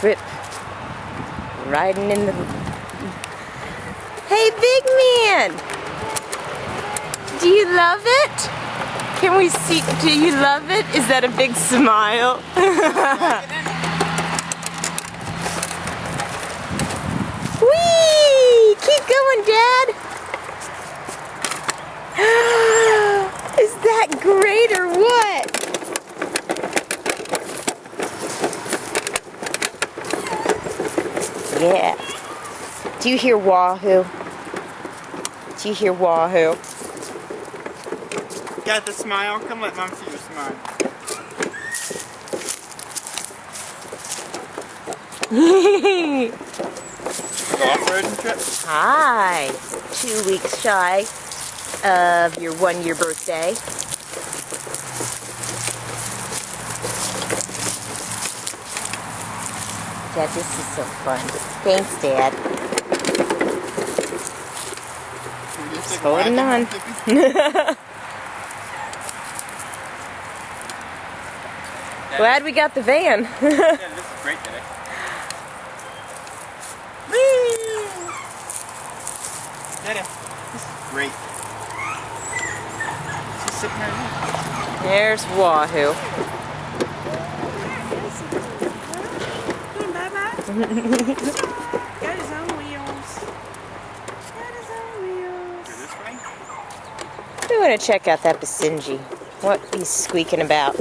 trip. Riding in the... Hey, big man! Do you love it? Can we see? Do you love it? Is that a big smile? Whee! Keep going, Dad! Is that great or what? Yeah. Do you hear wahoo? Do you hear wahoo? Got the smile? Come let Mom see your smile. Off-roading trip? Hi. 2 weeks shy of your 1-year birthday. Dad, this is so fun. Thanks, Dad. Just holding on. Glad we got the van. Yeah, this is great today. Dada, this is great. She's sitting right here. There's Wahoo. Got his own wheels. Got his own wheels. Go this way? We want to check out that Basenji. What he's squeaking about.